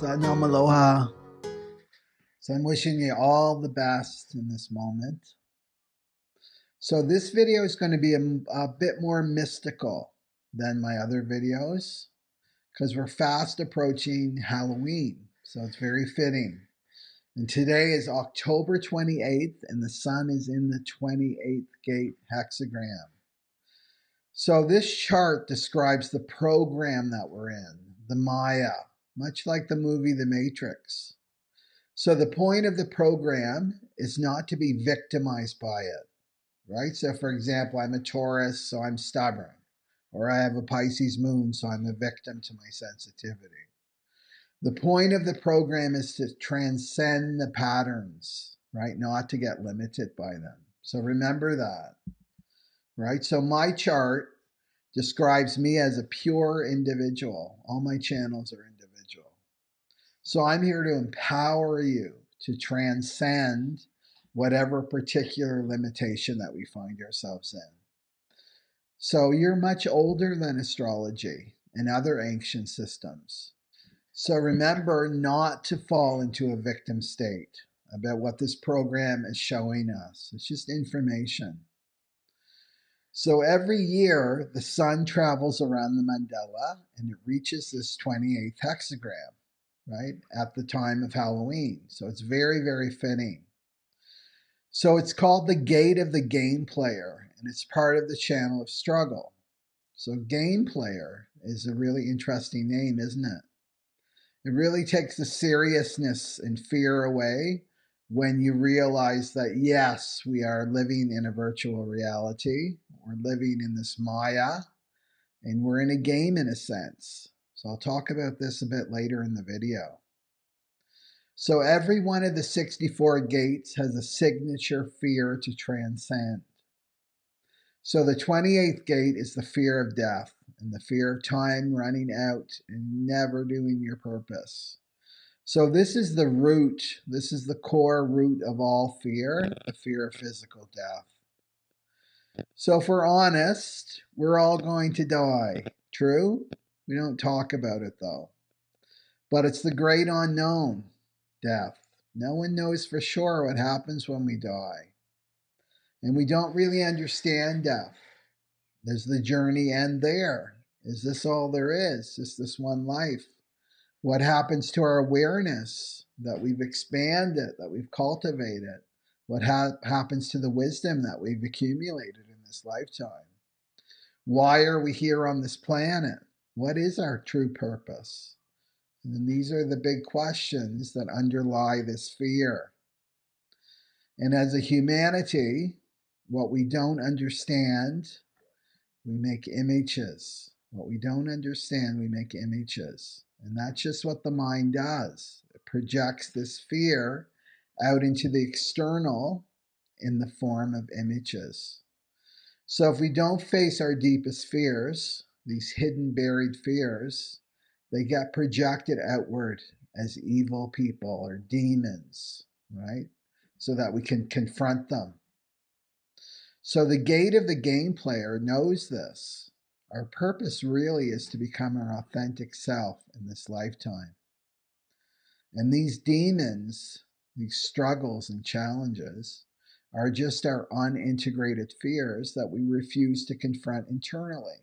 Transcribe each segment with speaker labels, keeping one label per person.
Speaker 1: Sanyam aloha. So I'm wishing you all the best in this moment. So this video is going to be a bit more mystical than my other videos because we're fast approaching Halloween. So it's very fitting. And today is October 28th and the sun is in the 28th gate hexagram. So this chart describes the program that we're in, the Maya, much like the movie The Matrix. So the point of the program is not to be victimized by it, right? So for example, I'm a Taurus, so I'm stubborn. Or I have a Pisces moon, so I'm a victim to my sensitivity. The point of the program is to transcend the patterns, right? Not to get limited by them. So remember that, right? So my chart describes me as a pure individual. All my channels are individual. So I'm here to empower you to transcend whatever particular limitation that we find ourselves in. So you're much older than astrology and other ancient systems. So remember not to fall into a victim state about what this program is showing us. It's just information. So every year, the sun travels around the mandala and it reaches this 28th hexagram, right, at the time of Halloween. So it's very, very fitting. So it's called the gate of the game player, and it's part of the channel of struggle. So game player is a really interesting name, isn't it? It really takes the seriousness and fear away when you realize that, yes, we are living in a virtual reality. We're living in this Maya, and we're in a game in a sense. So I'll talk about this a bit later in the video. So every one of the 64 gates has a signature fear to transcend. So the 28th gate is the fear of death and the fear of time running out and never doing your purpose. So this is the root, this is the core root of all fear, the fear of physical death. So if we're honest, we're all going to die. True? We don't talk about it though. But it's the great unknown, death. No one knows for sure what happens when we die. And we don't really understand death. Does the journey end there? Is this all there is? Just this one life? What happens to our awareness that we've expanded, that we've cultivated? What happens to the wisdom that we've accumulated in this lifetime? Why are we here on this planet? What is our true purpose? And these are the big questions that underlie this fear. And as a humanity, what we don't understand, we make images. What we don't understand, we make images. And that's just what the mind does. It projects this fear out into the external in the form of images. So if we don't face our deepest fears, these hidden, buried fears, they get projected outward as evil people or demons, right? So that we can confront them. So the gate of the game player knows this. Our purpose really is to become our authentic self in this lifetime. And these demons, these struggles and challenges, are just our unintegrated fears that we refuse to confront internally.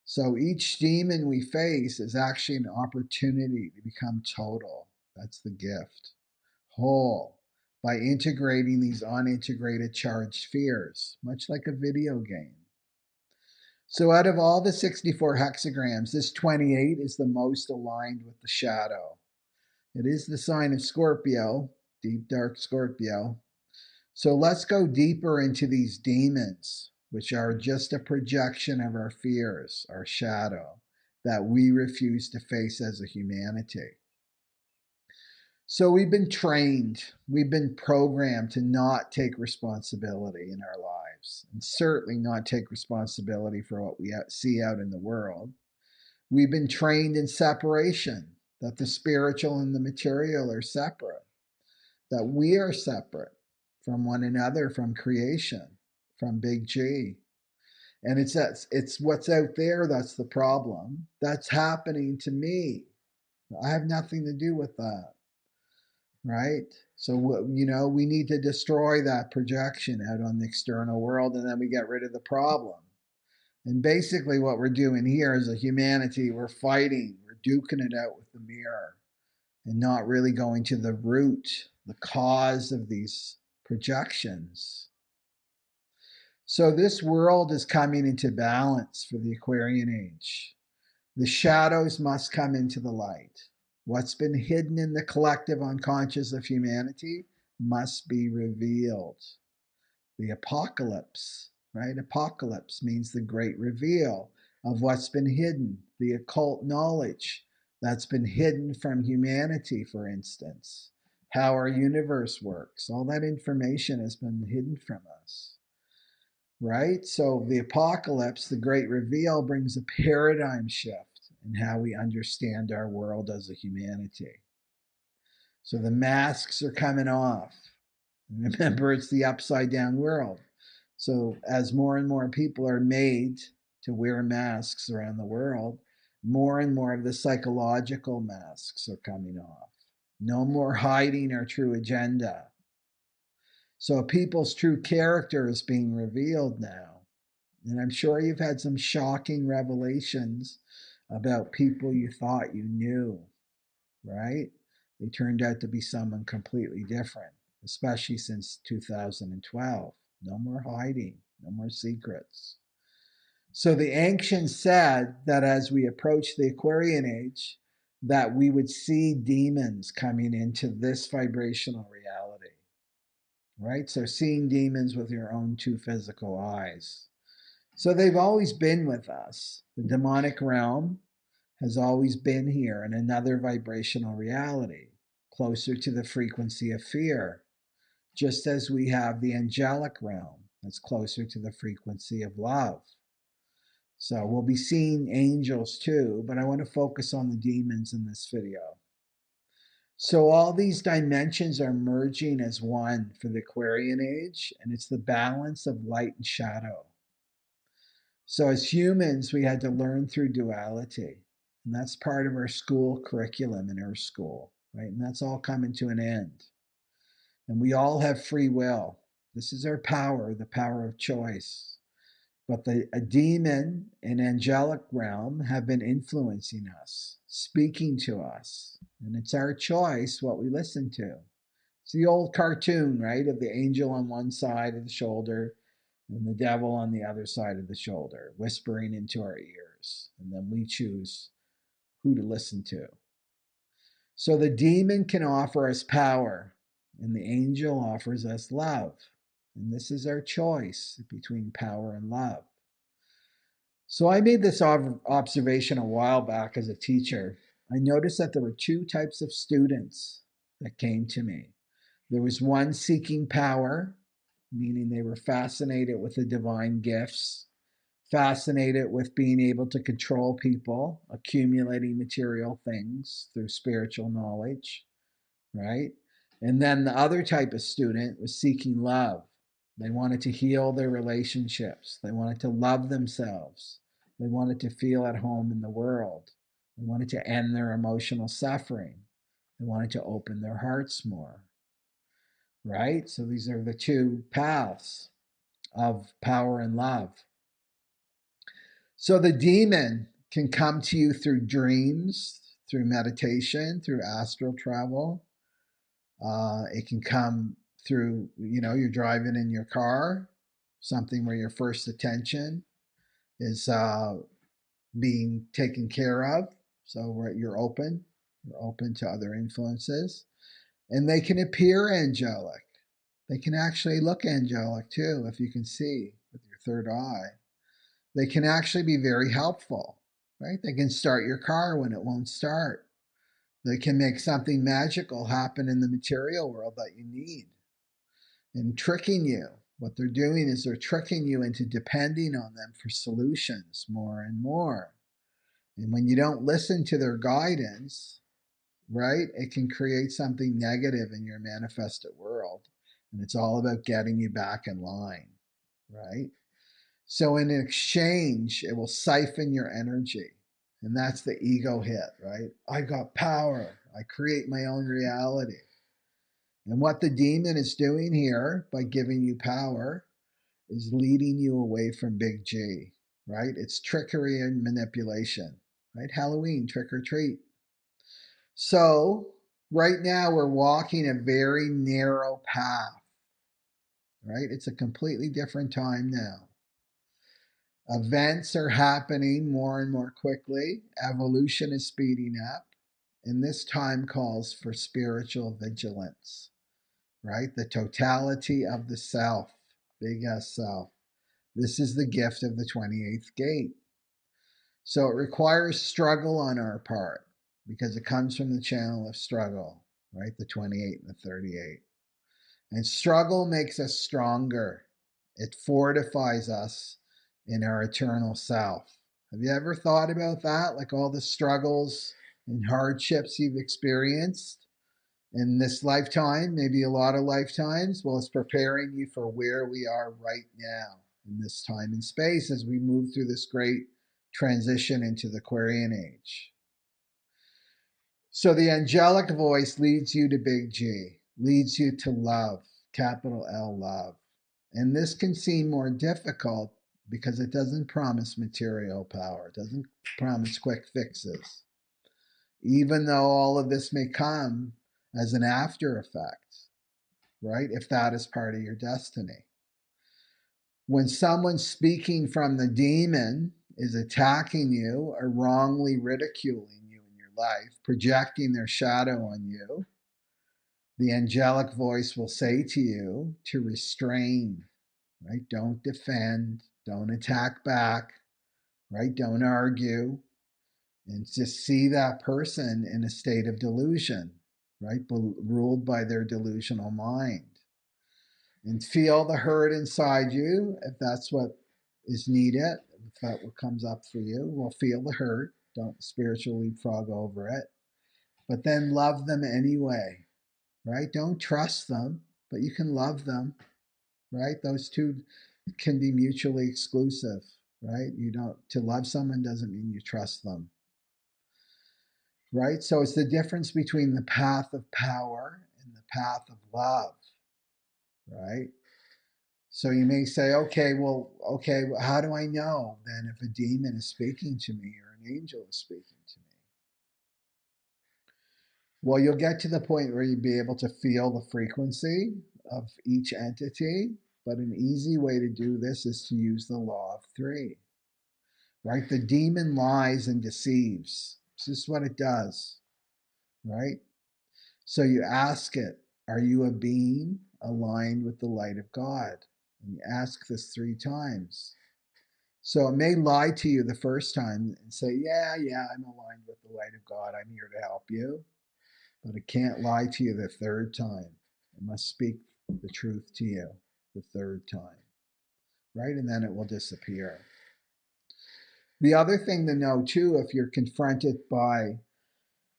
Speaker 1: So each demon we face is actually an opportunity to become total. That's the gift. Whole. By integrating these unintegrated charged fears, much like a video game. So out of all the 64 hexagrams, this 28 is the most aligned with the shadow. It is the sign of Scorpio, deep dark Scorpio. So let's go deeper into these demons, which are just a projection of our fears, our shadow, that we refuse to face as a humanity. So we've been trained, we've been programmed to not take responsibility in our lives, and certainly not take responsibility for what we see out in the world. We've been trained in separation, that the spiritual and the material are separate, that we are separate from one another, from creation, from Big G. And it's what's out there that's the problem. That's happening to me. I have nothing to do with that, right? So, we need to destroy that projection out on the external world, and then we get rid of the problem. And basically, what we're doing here as a humanity, we're fighting, we're duking it out with the mirror, and not really going to the root, the cause of these projections. So, this world is coming into balance for the Aquarian age. The shadows must come into the light. What's been hidden in the collective unconscious of humanity must be revealed. The apocalypse, right? Apocalypse means the great reveal of what's been hidden, the occult knowledge that's been hidden from humanity, for instance, how our universe works. All that information has been hidden from us, right? So the apocalypse, the great reveal, brings a paradigm shift in how we understand our world as a humanity. So the masks are coming off. Remember, it's the upside down world. So as more and more people are made to wear masks around the world, more and more of the psychological masks are coming off. No more hiding our true agenda. So people's true character is being revealed now. And I'm sure you've had some shocking revelations about people you thought you knew, right? They turned out to be someone completely different, especially since 2012. No more hiding, no more secrets. So the ancients said that as we approach the Aquarian age, that we would see demons coming into this vibrational reality, right? So seeing demons with your own two physical eyes. So they've always been with us. The demonic realm has always been here in another vibrational reality, closer to the frequency of fear, just as we have the angelic realm that's closer to the frequency of love. So we'll be seeing angels too, but I want to focus on the demons in this video. So all these dimensions are merging as one for the Aquarian age, and it's the balance of light and shadow. So as humans, we had to learn through duality. And that's part of our school curriculum in our school, right? And that's all coming to an end. And we all have free will. This is our power, the power of choice. But a demon and angelic realm have been influencing us, speaking to us. And it's our choice what we listen to. It's the old cartoon, right? Of the angel on one side of the shoulder and the devil on the other side of the shoulder, whispering into our ears. And then we choose who to listen to. So the demon can offer us power, and the angel offers us love. And this is our choice between power and love. So I made this observation a while back as a teacher. I noticed that there were two types of students that came to me. There was one seeking power, meaning they were fascinated with the divine gifts, fascinated with being able to control people, accumulating material things through spiritual knowledge, right? And then the other type of student was seeking love. They wanted to heal their relationships. They wanted to love themselves. They wanted to feel at home in the world. They wanted to end their emotional suffering. They wanted to open their hearts more, right? So these are the two paths of power and love. So the demon can come to you through dreams, through meditation, through astral travel. It can come through, you're driving in your car, something where your first attention is being taken care of. So you're open to other influences. And they can appear angelic. They can actually look angelic too, if you can see with your third eye. They can actually be very helpful, right? They can start your car when it won't start. They can make something magical happen in the material world that you need. And tricking you. What they're doing is they're tricking you into depending on them for solutions more and more. And when you don't listen to their guidance, right, it can create something negative in your manifested world. And it's all about getting you back in line, right? So in exchange, it will siphon your energy And that's the ego hit, right? I got power. I create my own reality. And what the demon is doing here by giving you power is leading you away from big G, right? It's trickery and manipulation, right? Halloween, trick or treat. So right now we're walking a very narrow path, right? It's a completely different time now. Events are happening more and more quickly. Evolution is speeding up. And this time calls for spiritual vigilance, right? The totality of the self, big S self. This is the gift of the 28th gate. So it requires struggle on our part because it comes from the channel of struggle, right? The 28 and the 38. And struggle makes us stronger. It fortifies us in our eternal self. Have you ever thought about that? Like all the struggles and hardships you've experienced in this lifetime, maybe a lot of lifetimes? Well, it's preparing you for where we are right now in this time and space as we move through this great transition into the Aquarian age. So the angelic voice leads you to big G, leads you to love, capital L, love. And this can seem more difficult because it doesn't promise material power, it doesn't promise quick fixes, even though all of this may come as an after effect, right? If that is part of your destiny. When someone speaking from the demon is attacking you or wrongly ridiculing you in your life, projecting their shadow on you, the angelic voice will say to you to restrain, right? Don't defend, don't attack back, right? Don't argue, and just see that person in a state of delusion, right? Ruled by their delusional mind. And feel the hurt inside you if that's what is needed, if that's what comes up for you. Well, feel the hurt. Don't spiritually frog over it. But then love them anyway, right? Don't trust them, but you can love them, right? Those two can be mutually exclusive, right? You don't, to love someone doesn't mean you trust them, right? So it's the difference between the path of power and the path of love, right? So you may say, okay, how do I know then if a demon is speaking to me or an angel is speaking to me? Well, you'll get to the point where you'll be able to feel the frequency of each entity, but an easy way to do this is to use the law of three, right? The demon lies and deceives. This is what it does, right? So you ask it, are you a being aligned with the light of God? And you ask this 3 times. So it may lie to you the first time and say, yeah, I'm aligned with the light of God. I'm here to help you. But it can't lie to you the 3rd time. It must speak the truth to you the 3rd time, right? And then it will disappear. The other thing to know too, if you're confronted by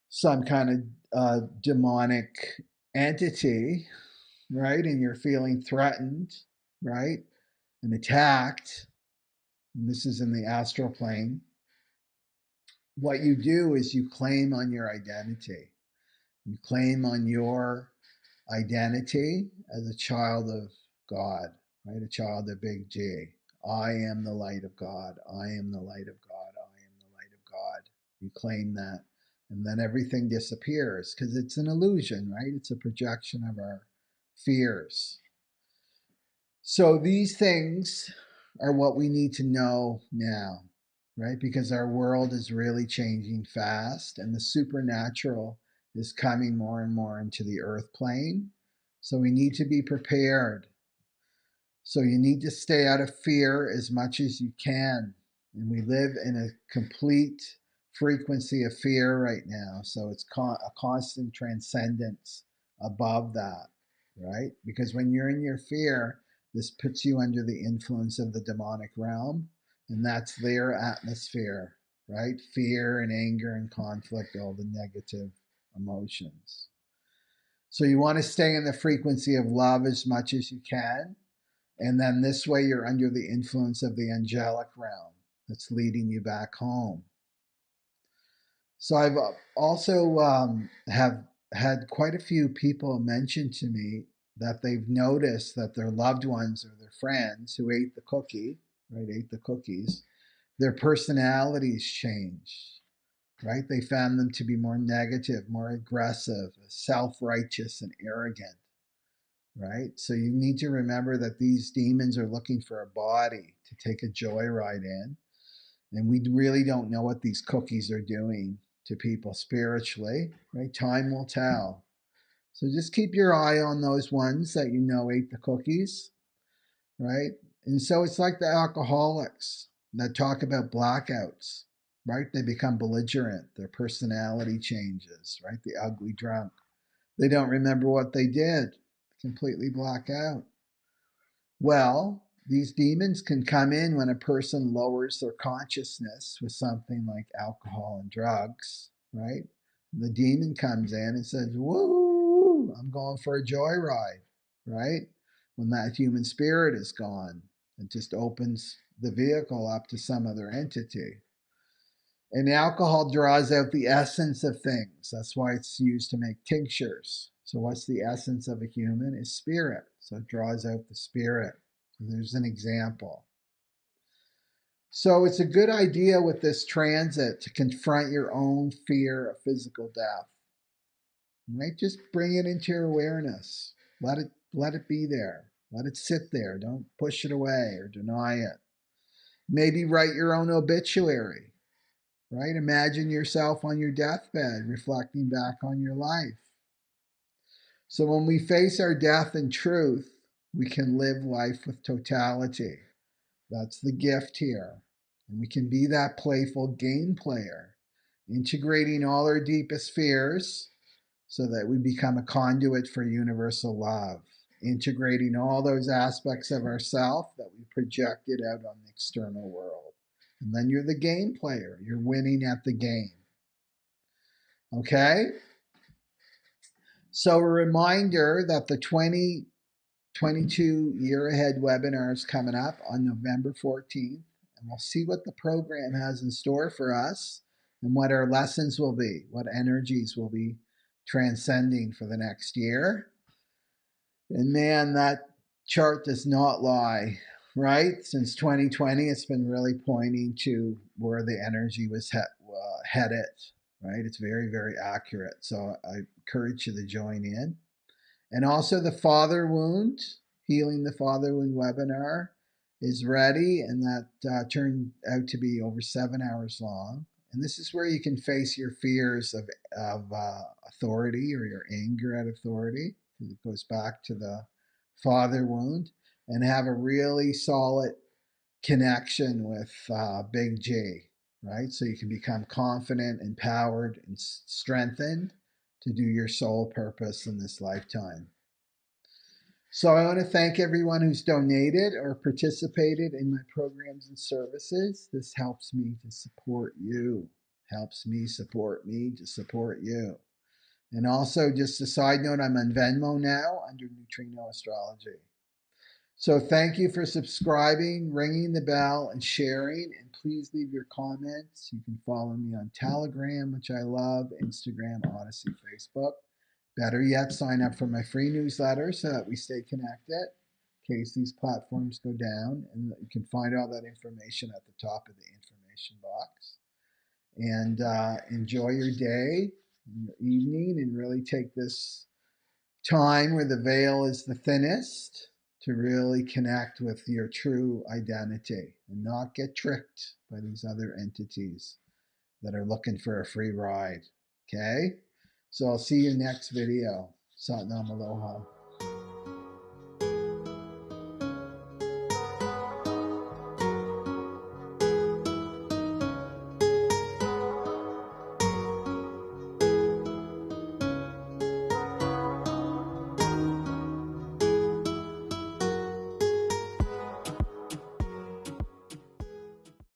Speaker 1: some kind of demonic entity, right, and you're feeling threatened, right, and attacked, and this is in the astral plane, what you do is you claim on your identity. You claim on your identity as a child of God, right, a child of big G. I am the light of God. I am the light of God. I am the light of God. You claim that. And then everything disappears because it's an illusion, right? It's a projection of our fears. So these things are what we need to know now, right? Because our world is really changing fast and the supernatural is coming more and more into the earth plane. So we need to be prepared. So you need to stay out of fear as much as you can. And we live in a complete frequency of fear right now. So it's a constant transcendence above that, right? Because when you're in your fear, this puts you under the influence of the demonic realm, and that's their atmosphere, right? Fear and anger and conflict, all the negative emotions. So you want to stay in the frequency of love as much as you can. And then this way you're under the influence of the angelic realm that's leading you back home. So I've also have had quite a few people mention to me that they've noticed that their loved ones or their friends who ate the cookie, right, ate the cookies, their personalities changed, right? They found them to be more negative, more aggressive, self-righteous, and arrogant, right? So you need to remember that these demons are looking for a body to take a joyride in. And we really don't know what these cookies are doing to people spiritually, right? Time will tell. So just keep your eye on those ones that you know ate the cookies, right? And so it's like the alcoholics that talk about blackouts, right? They become belligerent, their personality changes, right? The ugly drunk. They don't remember what they did, completely black out. Well, these demons can come in when a person lowers their consciousness with something like alcohol and drugs, right? The demon comes in and says, woo, I'm going for a joyride, right? When that human spirit is gone, it just opens the vehicle up to some other entity. And alcohol draws out the essence of things. That's why it's used to make tinctures. So what's the essence of a human? Is spirit. So it draws out the spirit. So there's an example. So it's a good idea with this transit to confront your own fear of physical death. Right? Just bring it into your awareness. Let it be there. Let it sit there. Don't push it away or deny it. Maybe write your own obituary. Right? Imagine yourself on your deathbed, reflecting back on your life. So when we face our death in truth, we can live life with totality. That's the gift here. And we can be that playful game player, integrating all our deepest fears so that we become a conduit for universal love, integrating all those aspects of ourself that we projected out on the external world. And then you're the game player. You're winning at the game. Okay? So a reminder that the 2022 Year Ahead webinar is coming up on November 14th. And we'll see what the program has in store for us and what our lessons will be, what energies will be transcending for the next year. And man, that chart does not lie, right? Since 2020, it's been really pointing to where the energy was headed, right? It's very, very accurate. So I encourage you to join in. And also the father wound, healing the father wound webinar is ready, and that turned out to be over 7 hours long. And this is where you can face your fears of authority or your anger at authority. It goes back to the father wound, and have a really solid connection with Big G, right? So you can become confident, empowered, and strengthened to do your soul purpose in this lifetime. So I want to thank everyone who's donated or participated in my programs and services. This helps me to support you, helps me support me to support you. And also, just a side note, I'm on Venmo now under Neutrino Astrology. So thank you for subscribing, ringing the bell, and sharing. And please leave your comments. You can follow me on Telegram, which I love, Instagram, Odysee, Facebook. Better yet, sign up for my free newsletter so that we stay connected in case these platforms go down. And you can find all that information at the top of the information box. And enjoy your day and your evening, and really take this time where the veil is the thinnest to really connect with your true identity and not get tricked by these other entities that are looking for a free ride. Okay? So I'll see you next video. Satnam Aloha.